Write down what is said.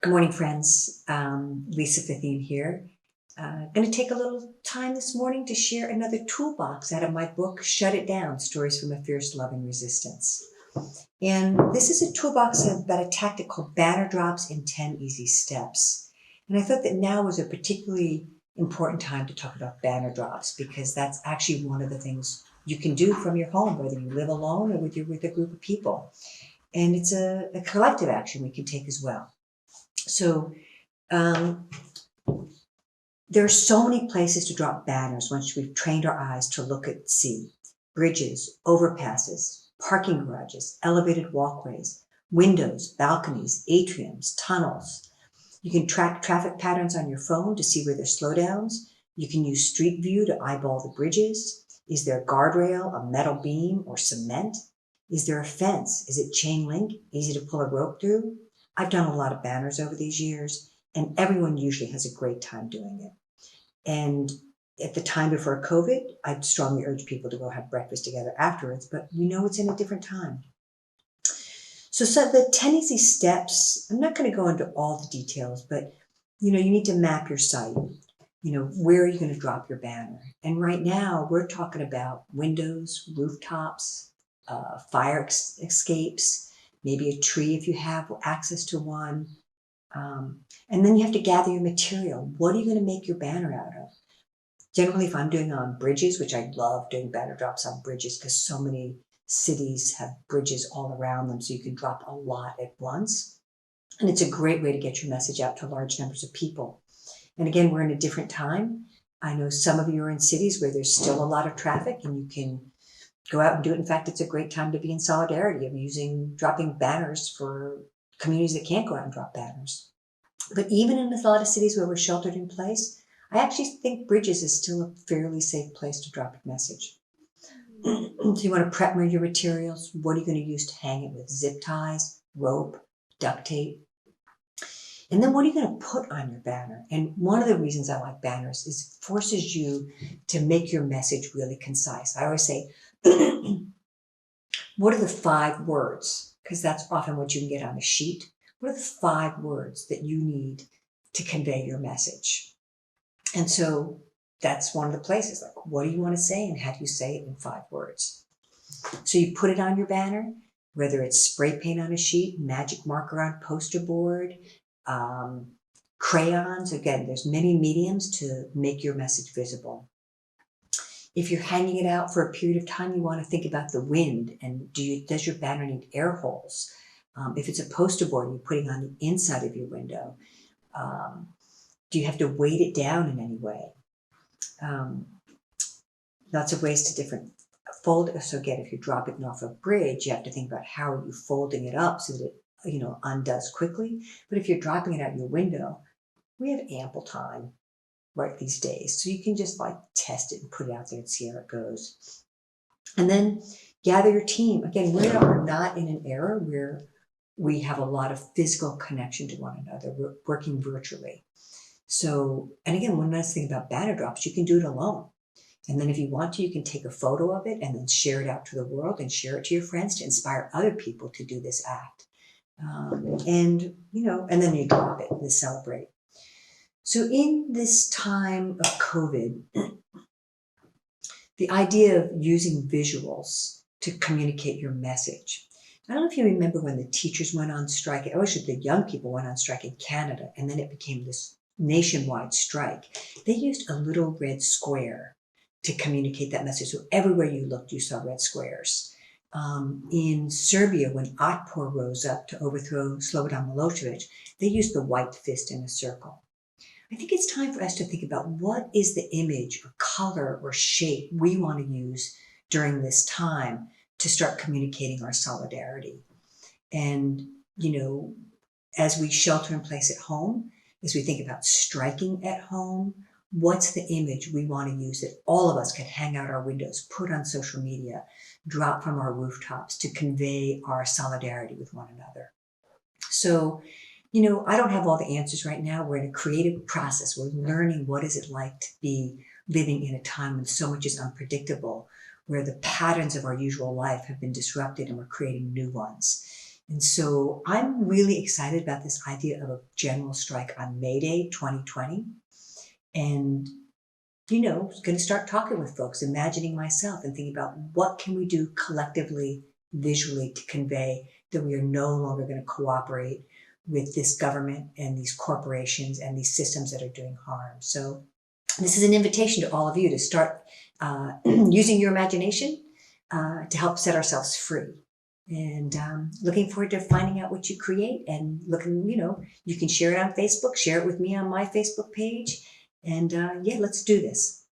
Good morning, friends. Lisa Fithian here. Going to take a little time this morning to share another toolbox out of my book, Shut It Down, Stories from a Fierce Loving Resistance. And this is a toolbox about a tactic called banner drops in 10 easy steps. And I thought that now was a particularly important time to talk about banner drops because that's actually one of the things you can do from your home, whether you live alone or with a group of people. And it's a collective action we can take as well. So there are so many places to drop banners once we've trained our eyes to look at sea. Bridges, overpasses, parking garages, elevated walkways, windows, balconies, atriums, tunnels. You can track traffic patterns on your phone to see where there's slowdowns. You can use Street View to eyeball the bridges. Is there a guardrail, a metal beam, or cement? Is there a fence? Is it chain link, easy to pull a rope through? I've done a lot of banners over these years, and everyone usually has a great time doing it. And at the time before COVID, I'd strongly urge people to go have breakfast together afterwards, but we know it's in a different time. So the 10 easy steps, I'm not going to go into all the details, but you need to map your site. Where are you going to drop your banner? And right now we're talking about windows, rooftops, fire escapes, maybe a tree if you have access to one. And then you have to gather your material. What are you going to make your banner out of? Generally, if I'm doing on bridges, which I love doing banner drops on bridges because so many cities have bridges all around them, so you can drop a lot at once. And it's a great way to get your message out to large numbers of people. And again, we're in a different time. I know some of you are in cities where there's still a lot of traffic and you can go out and do it. In fact, it's a great time to be in solidarity of dropping banners for communities that can't go out and drop banners. But even in a lot of cities where we're sheltered in place, I actually think bridges is still a fairly safe place to drop your message. So you want to prep your materials. What are you going to use to hang it with? Zip ties, rope, duct tape. And then what are you going to put on your banner? And one of the reasons I like banners is it forces you to make your message really concise. I always say, what are the 5 words? Because that's often what you can get on a sheet. What are the 5 words that you need to convey your message? And so that's one of the places, like, what do you want to say and how do you say it in 5 words? So you put it on your banner, whether it's spray paint on a sheet, magic marker on poster board, crayons. Again, there's many mediums to make your message visible. If you're hanging it out for a period of time, you want to think about the wind and does your banner need air holes? If it's a poster board you're putting on the inside of your window, do you have to weight it down in any way? Lots of ways to different fold. So again, if you're dropping it off a bridge, you have to think about how are you folding it up so that it undoes quickly. But if you're dropping it out your window, we have ample time right these days. So you can just test it and put it out there and see how it goes. And then gather your team. Again, we are not in an era where we have a lot of physical connection to one another. We're working virtually. So, and again, one nice thing about banner drops, you can do it alone. And then if you want to, you can take a photo of it and then share it out to the world and share it to your friends to inspire other people to do this act. And then you drop it and celebrate. So in this time of COVID, the idea of using visuals to communicate your message. I don't know if you remember when the teachers went on strike, or actually the young people went on strike in Canada, and then it became this nationwide strike. They used a little red square to communicate that message. So everywhere you looked, you saw red squares. In Serbia, when Otpor rose up to overthrow Slobodan Milosevic, they used the white fist in a circle. I think it's time for us to think about what is the image or color or shape we want to use during this time to start communicating our solidarity. And, as we shelter in place at home, as we think about striking at home, what's the image we want to use that all of us can hang out our windows, put on social media, drop from our rooftops to convey our solidarity with one another? So, I don't have all the answers right now. We're in a creative process. We're learning what is it like to be living in a time when so much is unpredictable, where the patterns of our usual life have been disrupted and we're creating new ones. And so I'm really excited about this idea of a general strike on May Day 2020. And, going to start talking with folks, imagining myself and thinking about what can we do collectively, visually, to convey that we are no longer going to cooperate with this government and these corporations and these systems that are doing harm. So this is an invitation to all of you to start using your imagination to help set ourselves free. And looking forward to finding out what you create, and you can share it on Facebook, share it with me on my Facebook page. And let's do this.